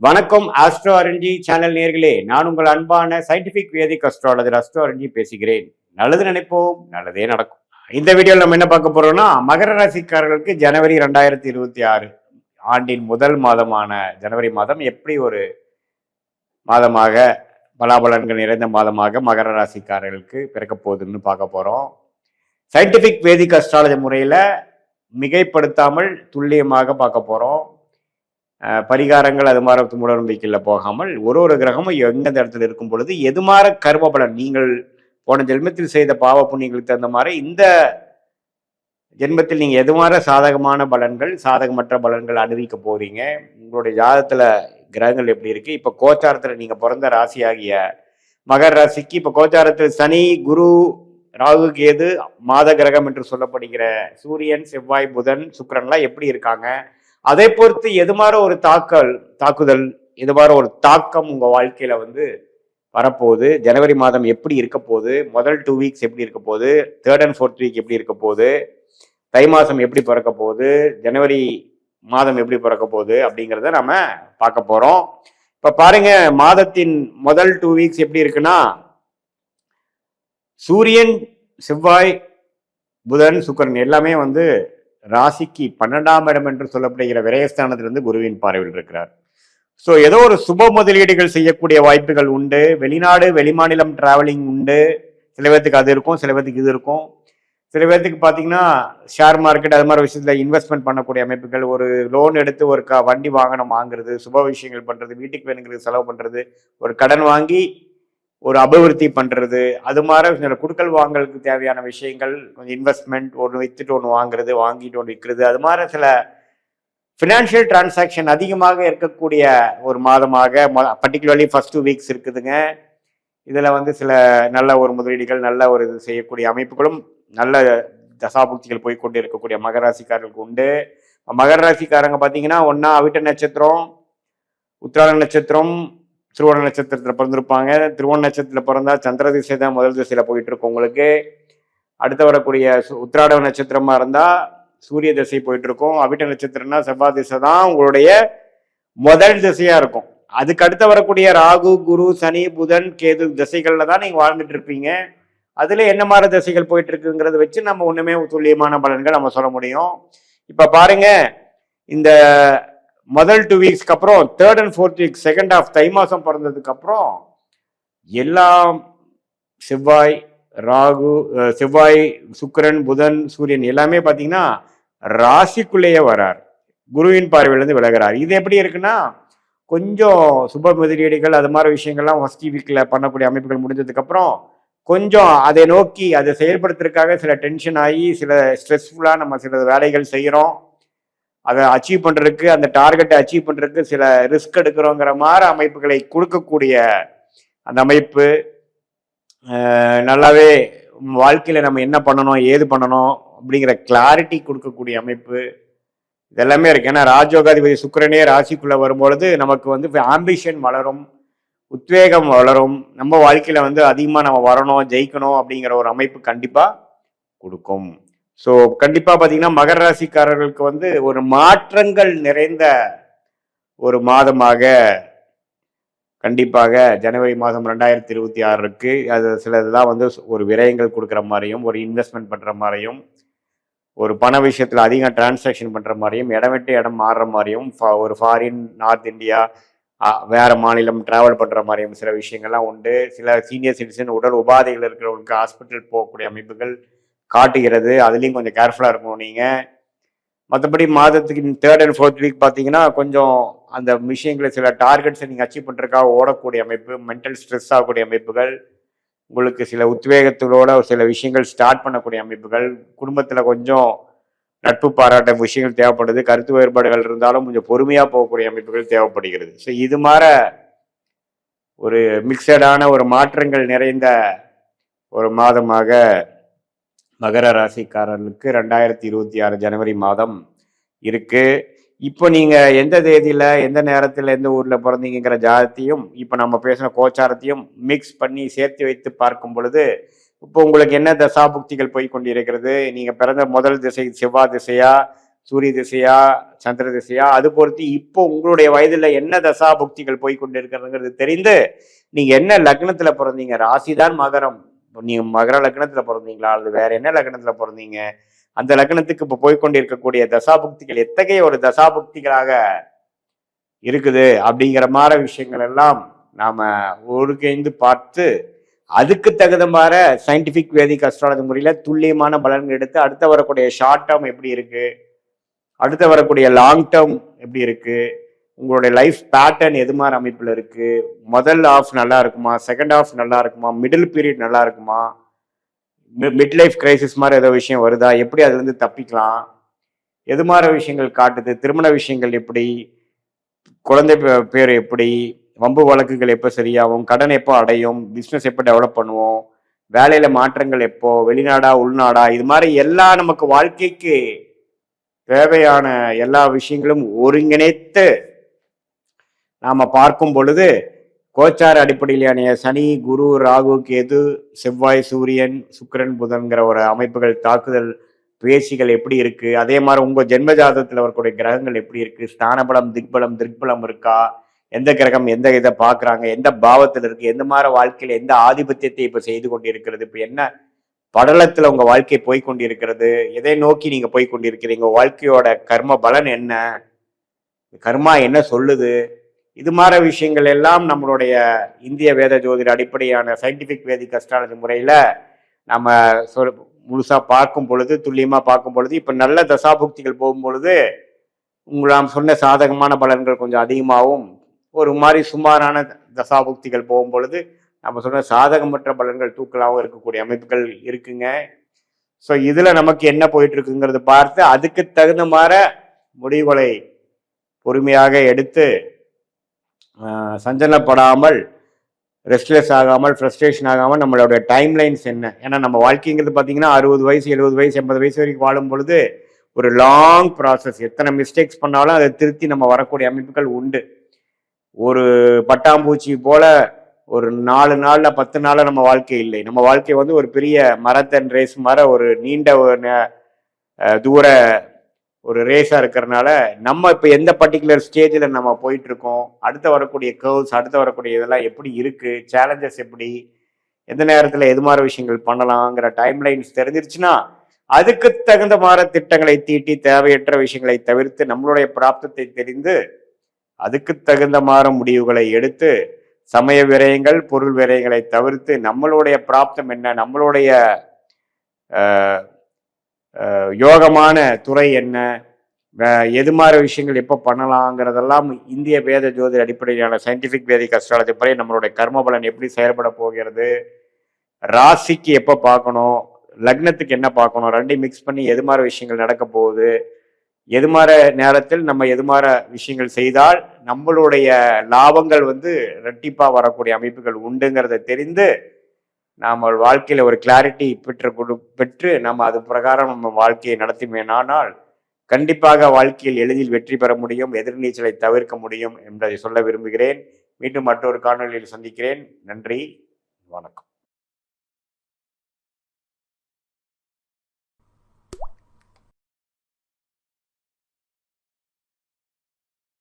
வணக்கம் astro அரண்ஜி channel நேர்களே, நான் உங்கள் அன்பான சயின்டிபிக் வேதிக் அஸ்ட்ராலஜர் ஆஸ்ட்ரோ அரண்ஜி பேசுகிறேன். நல்லது நினைப்போம், நல்லதே நடக்கும். இந்த வீடியோவில் நம்ம என்ன பார்க்க போறோம்னா, மகர ராசிக்காரர்களுக்கு ஜனவரி 2026 ஆண்டின் முதல் மாதமான ஜனவரி மாதம் எப்படி ஒரு மாதமாக பலாபலன்கள் நிறைந்த மாதமாக மகர ராசிக்காரர்களுக்கு பிறக்க போகுதுன்னு பார்க்க போறோம். சயின்டிபிக் வேதிக் அஸ்ட்ராலஜி முறையில் மிகைப்படுத்தாமல் துல்லியமாக பார்க்க போறோம். பரிகாரங்கள் அது மாதிரி மூட நம்பிக்கையில் போகாமல் ஒரு கிரகமும் எந்தெந்த இடத்துல இருக்கும் பொழுது எது மாதிரி கர்ம பலன் நீங்கள் போன ஜென்மத்தில் செய்த பாவ புண்ணியங்களுக்கு தகுந்த மாதிரி இந்த ஜென்மத்தில் நீங்கள் எது மாதிரி சாதகமான பலன்கள் சாதகமற்ற பலன்கள் அனுபவிக்க போறீங்க. உங்களுடைய ஜாதகத்தில் கிரகங்கள் எப்படி இருக்கு. இப்போ கோச்சாரத்தில் நீங்கள் பிறந்த ராசி ஆகிய மகர ராசிக்கு இப்போ கோச்சாரத்தில் சனி, குரு, ராகு, கேது, மாத கிரகம் என்று சொல்லப்படுகிற சூரியன், செவ்வாய், புதன், சுக்கிரன்லாம் எப்படி இருக்காங்க. அதை பொறுத்து எது மாதிரி ஒரு தாக்குதல் எது மாதிரி ஒரு தாக்கம் உங்க வாழ்க்கையில வரப்போகுது. ஜனவரி மாதம் எப்படி இருக்க போகுது, முதல் 2 வீக்ஸ் எப்படி இருக்க போகுது, 3rd and 4th வீக் எப்படி இருக்க போகுது, தை மாசம் எப்படி பிறக்க போகுது, ஜனவரி மாதம் எப்படி பிறக்க போகுது அப்படிங்கிறத நம்ம பார்க்க போறோம். இப்ப பாருங்க, மாதத்தின் முதல் 2 வீக்ஸ் எப்படி இருக்குன்னா, சூரியன், செவ்வாய், புதன், சுக்கிரன் எல்லாமே ராசிக்கு 12ஆம் இடம் என்று சொல்லப்படுகிற விரயஸ்தானத்திலிருந்து குருவின் பார்வையில் இருக்கிறார். ஸோ ஏதோ ஒரு சுப முதலீடுகள் செய்யக்கூடிய வாய்ப்புகள் உண்டு. வெளிநாடு வெளிமாநிலம் டிராவலிங் உண்டு. சில பேர்த்துக்கு அது இருக்கும், சில பேர்த்துக்கு இது இருக்கும். சில பேர்த்துக்கு பார்த்தீங்கன்னா ஷேர் மார்க்கெட் அது மாதிரி விஷயத்தில் இன்வெஸ்ட்மெண்ட் பண்ணக்கூடிய அமைப்புகள், ஒரு லோன் எடுத்து ஒரு வண்டி வாங்குறது, சுப விஷயங்கள் பண்ணுறது, வீட்டுக்கு வேணுங்கிறது செலவு பண்ணுறது, ஒரு கடன் வாங்கி ஒரு அபிவிருத்தி பண்றது, அது மாதிரி குடுக்கல் வாங்கலுக்கு தேவையான விஷயங்கள், கொஞ்சம் இன்வெஸ்ட்மெண்ட், ஒன்று வித்துட்டு ஒன்று வாங்குறது, வாங்கிட்டு ஒன்று விற்கிறது, அது மாதிரி சில ஃபினான்ஷியல் டிரான்சாக்ஷன் அதிகமாக இருக்கக்கூடிய ஒரு மாதமாக பர்டிகுலர்லி ஃபர்ஸ்ட் 2 வீக்ஸ் இருக்குதுங்க. இதில் சில நல்ல ஒரு முதலீடுகள், நல்ல ஒரு இது செய்யக்கூடிய அமைப்புகளும், நல்ல தசாபுக்திகள் போய்கொண்டு இருக்கக்கூடிய மகர ராசிக்காரர்களுக்கு உண்டு. மகர ராசிக்காரங்க பார்த்தீங்கன்னா ஒன்னா அவிட்ட நட்சத்திரம், உத்திராட நட்சத்திரம், திருவோண நட்சத்திரத்தில் பிறந்திருப்பாங்க. திருவோண நட்சத்திரத்தில் பிறந்தா சந்திர திசை தான் முதல் திசையில போயிட்டு இருக்கும் உங்களுக்கு. அடுத்து வரக்கூடிய உத்திராட நட்சத்திரமா இருந்தா சூரிய திசை போயிட்டு இருக்கும். அவிட்ட நட்சத்திரம்னா செவ்வாய் திசை தான் உங்களுடைய முதல் திசையா இருக்கும். அதுக்கு அடுத்து வரக்கூடிய ராகு, குரு, சனி, புதன், கேது திசைகள்ல தான் நீங்க வாழ்ந்துட்டு இருப்பீங்க. அதுல என்ன மாதிரி திசைகள் போயிட்டு இருக்குங்கிறத வச்சு நம்ம ஒண்ணுமே துல்லியமான பலன்கள் நம்ம சொல்ல முடியும். இப்ப பாருங்க, இந்த முதல் 2 வீக்ஸ்க்கு அப்புறம் 3rd and 4th week, second of Thai மாசம் பிறந்ததுக்கு அப்புறம் எல்லாம் செவ்வாய், ராகு, செவ்வாய், சுக்கிரன், புதன், சூரியன் எல்லாமே பார்த்தீங்கன்னா ராசிக்குள்ளேயே வரார். குருவின் பார்வையிலிருந்து விலகிறார். இது எப்படி இருக்குன்னா, கொஞ்சம் சுப முதலீடுகள் அது மாதிரி விஷயங்கள்லாம் ஃபர்ஸ்ட் வீக்ல பண்ணக்கூடிய அமைப்புகள் முடிஞ்சதுக்கு அப்புறம் கொஞ்சம் அதை நோக்கி அதை செயல்படுத்துறதுக்காக சில டென்ஷன் ஆகி சில ஸ்ட்ரெஸ்ஃபுல்லா நம்ம சில வேலைகள் செய்கிறோம். அதை அச்சீவ் பண்றதுக்கு, அந்த டார்கெட்டை அச்சீவ் பண்றதுக்கு சில ரிஸ்க் எடுக்கிறோங்கிற மாதிரி அமைப்புகளை கொடுக்கக்கூடிய அந்த அமைப்பு நல்லாவே வாழ்க்கையில நம்ம என்ன பண்ணணும், ஏது பண்ணணும் அப்படிங்கிற கிளாரிட்டி கொடுக்கக்கூடிய அமைப்பு இதெல்லாமே இருக்கு. ஏன்னா ராஜயோகாதிபதி சுக்கிரனே ராசிக்குள்ள வரும்பொழுது நமக்கு ஆம்பிஷன் வளரும், உத்வேகம் வளரும். நம்ம வாழ்க்கையில அதிகமா நம்ம வரணும், ஜெயிக்கணும் அப்படிங்கிற ஒரு அமைப்பு கண்டிப்பா கொடுக்கும். ஸோ கண்டிப்பா பார்த்தீங்கன்னா மகர ராசிக்காரர்களுக்கு ஒரு மாற்றங்கள் நிறைந்த ஒரு மாதமாக கண்டிப்பாக ஜனவரி மாதம் 2026 இருக்கு. அது சிலதெல்லாம் ஒரு விரயங்கள் கொடுக்குற மாதிரியும், ஒரு இன்வெஸ்ட்மெண்ட் பண்ற மாதிரியும், ஒரு பண விஷயத்துல அதிகம் டிரான்சாக்ஷன் பண்ற மாதிரியும், இடம் விட்டு இடம் மாறுற மாதிரியும், ஒரு ஃபாரின், நார்த் இந்தியா, வேற மாநிலம் டிராவல் பண்ற மாதிரியும் சில விஷயங்கள்லாம் உண்டு. சில சீனியர் சிட்டிசன் உடல் உபாதைகள் இருக்கிறவங்களுக்கு ஹாஸ்பிட்டல் போகக்கூடிய அமைப்புகள் காட்டுகிறது. அதுலேயும் கொஞ்சம் கேர்ஃபுல்லாக இருக்கணும் நீங்கள். மற்றபடி மாதத்துக்கு 3rd and 4th வீக் பார்த்தீங்கன்னா கொஞ்சம் அந்த விஷயங்களை சில டார்கெட்ஸை நீங்கள் அச்சீவ் பண்ணுறதுக்காக ஓடக்கூடிய அமைப்பு, மென்டல் ஸ்ட்ரெஸ் ஆகக்கூடிய அமைப்புகள், உங்களுக்கு சில உத்வேகத்தோட சில விஷயங்கள் ஸ்டார்ட் பண்ணக்கூடிய அமைப்புகள், குடும்பத்தில் கொஞ்சம் நட்பு பாராட்ட விஷயங்கள் தேவைப்படுது. கருத்து வேறுபாடுகள் இருந்தாலும் கொஞ்சம் பொறுமையாக போகக்கூடிய அமைப்புகள் தேவைப்படுகிறது. ஸோ இது மாதிரி ஒரு மிக்சடான ஒரு மாற்றங்கள் நிறைந்த ஒரு மாதமாக மகர ராசிக்காரர்களுக்கு 2026 ஜனவரி மாதம் இருக்கு. இப்போ நீங்க எந்த தேதியில, எந்த நேரத்தில், எந்த ஊர்ல பிறந்தீங்கிற ஜாதத்தையும் இப்போ நம்ம பேசின கோச்சாரத்தையும் மிக்ஸ் பண்ணி சேர்த்து வைத்து பார்க்கும் பொழுது இப்போ உங்களுக்கு என்ன தசாபுக்திகள் போய் கொண்டிருக்கிறது, நீங்க பிறந்த முதல் திசை செவ்வாய் திசையா, சூரிய திசையா சந்திர திசையா, அது பொறுத்து இப்போ உங்களுடைய வயதுல என்ன தசா புக்திகள் போய் கொண்டு இருக்கிறதுங்கிறது தெரிந்து நீங்க என்ன லக்னத்துல பிறந்தீங்க, ராசி தான் மகரம், நீங்க மகர லக்னத்துல பிறந்தீங்களா அல்லது வேற என்ன லக்னத்துல பிறந்தீங்க, அந்த லக்னத்துக்கு இப்போ போய்கொண்டு இருக்கக்கூடிய தசாபுக்திகள் எத்தகைய ஒரு தசாபுக்திகளாக இருக்குது அப்படிங்கிற மாதிரி விஷயங்கள் எல்லாம் நாம ஒருங்கிணைந்து பார்த்து அதுக்கு தகுந்த மாதிரி சயின்டிபிக் வேதிக் அஸ்ட்ராலஜி முறையில துல்லியமான பலன்கள் எடுத்து அடுத்த வரக்கூடிய ஷார்ட் டேர்ம் எப்படி இருக்கு, அடுத்த வரக்கூடிய லாங் டேர்ம் எப்படி இருக்கு, உங்களுடைய லைஃப் பேட்டர்ன் எது மாதிரி அமைப்புல இருக்கு, முதல் ஹாஃப் நல்லா இருக்குமா, செகண்ட் ஹாஃப் நல்லா இருக்குமா, மிடில் பீரியட் நல்லா இருக்குமா, மிட் லைஃப் கிரைசிஸ் மாதிரி ஏதோ விஷயம் வருதா, எப்படி அதுல இருந்து தப்பிக்கலாம், எது மாதிரி விஷயங்கள் காட்டுது, திருமண விஷயங்கள் எப்படி, குழந்தை பேர் எப்படி, வம்பு வழக்குகள் எப்போ சரியாகும், கடன் எப்போ அடையும், பிஸ்னஸ் எப்போ டெவலப் பண்ணுவோம், வேலையில மாற்றங்கள் எப்போ, வெளிநாடா உள்நாடா, இது மாதிரி எல்லா நமக்கு வாழ்க்கைக்கு தேவையான எல்லா விஷயங்களும் ஒருங்கிணைத்து நாம பார்க்கும் பொழுது கோச்சார அடிப்படையிலான சனி, குரு, ராகு, கேது, செவ்வாய், சூரியன், சுக்கிரன், புதன்கிற ஒரு அமைப்புகள் தாக்குதல் பேசிகள் எப்படி இருக்கு, அதே மாதிரி உங்க ஜென்ம ஜாதகத்தில் வரக்கூடிய கிரகங்கள் எப்படி இருக்கு, ஸ்தானபலம், திக்பலம் இருக்கா, எந்த கிரகம் எந்த இதை பார்க்குறாங்க, எந்த பாவத்தில் இருக்கு, எந்த மாதிரி வாழ்க்கையில் எந்த ஆதிபத்தியத்தை இப்போ செய்து கொண்டு இருக்கிறது, இப்போ என்ன படலத்தில் உங்க வாழ்க்கை போய்கொண்டிருக்கிறது, எதை நோக்கி நீங்க போய்கொண்டிருக்கிறீங்க, வாழ்க்கையோட கர்ம பலன் என்ன, கர்மா என்ன சொல்லுது, இது மாதிரி விஷயங்கள் எல்லாம் நம்மளுடைய இந்திய வேத ஜோதிட அடிப்படையான சயின்டிபிக் வேதிக் அஸ்ட்ராலஜி முறையில நம்ம முழுசா பார்க்கும் பொழுது, துல்லியமா பார்க்கும் பொழுது, இப்ப நல்ல தசாபுக்திகள் போகும் பொழுது நாம் சொன்ன சாதகமான பலன்கள் கொஞ்சம் அதிகமாகவும், ஒரு மாதிரி சுமாரான தசாபுக்திகள் போகும் பொழுது நம்ம சொன்ன சாதகமற்ற பலன்கள் தூக்கலாகவும் இருக்கக்கூடிய அமைப்புகள் இருக்குங்க. ஸோ இதுல நமக்கு என்ன போயிட்டு இருக்குங்கிறது பார்த்து அதுக்கு தகுந்த மாதிரி முடிவுகளை பொறுமையாக எடுத்து சஞ்சலப்படாமல், ரெஸ்ட்லெஸ் ஆகாமல், ஃப்ரஸ்ட்ரேஷன் ஆகாமல் நம்மளுடைய டைம் லைன்ஸ் என்ன, ஏன்னா நம்ம வாழ்க்கைங்கிறது பார்த்தீங்கன்னா 60 வயசு 70 வயசு 80 வயசு வரைக்கும் வாழும் பொழுது ஒரு லாங் ப்ராசஸ், எத்தனை மிஸ்டேக்ஸ் பண்ணாலும் அதை திருத்தி நம்ம வரக்கூடிய அமைப்புகள் உண்டு. ஒரு பட்டாம்பூச்சி போல ஒரு 4 நாள்ல 10 நாள்ல நம்ம வாழ்க்கை இல்லை. நம்ம வாழ்க்கை வந்து ஒரு பெரிய மரத்தன் ரேஸ் மாதிரி ஒரு நீண்ட தூர ஒரு ரேஸா இருக்கிறதுனால நம்ம இப்போ எந்த பர்டிகுலர் ஸ்டேஜில் நம்ம போயிட்டு இருக்கோம், அடுத்து வரக்கூடிய கர்வ்ஸ், அடுத்து வரக்கூடிய இதெல்லாம் எப்படி இருக்கு, சேலஞ்சஸ் எப்படி, எந்த நேரத்தில் எது மாதிரி விஷயங்கள் பண்ணலாங்கிற டைம் லைன்ஸ் தெரிஞ்சிருச்சுன்னா அதுக்கு தகுந்த மாதிரி திட்டங்களை தீட்டி தேவையற்ற விஷயங்களை தவிர்த்து நம்மளுடைய பிராப்தத்தை தெரிந்து அதுக்கு தகுந்த மாதிரி முடிவுகளை எடுத்து சமய விரயங்கள், பொருள் விரயங்களை தவிர்த்து நம்மளுடைய பிராப்தம் என்ன, நம்மளுடைய யோகமான துறை என்ன, எது மாதிரி விஷயங்கள் எப்போ பண்ணலாங்கிறதெல்லாம் இந்திய வேத ஜோதிட அடிப்படையிலான சயின்டிபிக் வேதிக் அஸ்ட்ராலஜி படி நம்மளுடைய கர்ம பலன் எப்படி செயல்பட போகிறது, ராசிக்கு எப்போ பார்க்கணும், லக்னத்துக்கு என்ன பார்க்கணும், ரெண்டையும் மிக்ஸ் பண்ணி எது மாதிரி விஷயங்கள் நடக்க போகுது, எது மாதிரி நேரத்தில் நம்ம எது மாதிரி விஷயங்கள் செய்தால் நம்மளுடைய லாபங்கள் வந்து ரெட்டிப்பாக வரக்கூடிய அமைப்புகள் உண்டுங்கிறத தெரிந்து நாம் வாழ்க்கையில் ஒரு கிளாரிட்டி பெற்று நம்ம அது பிரகாரம் நம்ம வாழ்க்கையை நடத்திமேனால் கண்டிப்பாக வாழ்க்கையில் எளிதில் வெற்றி பெற முடியும், எதிர்நீச்சலை தவிர்க்க முடியும் என்பதை சொல்ல விரும்புகிறேன். மீண்டும் மற்றொரு காணொலியில் சந்திக்கிறேன். நன்றி, வணக்கம்.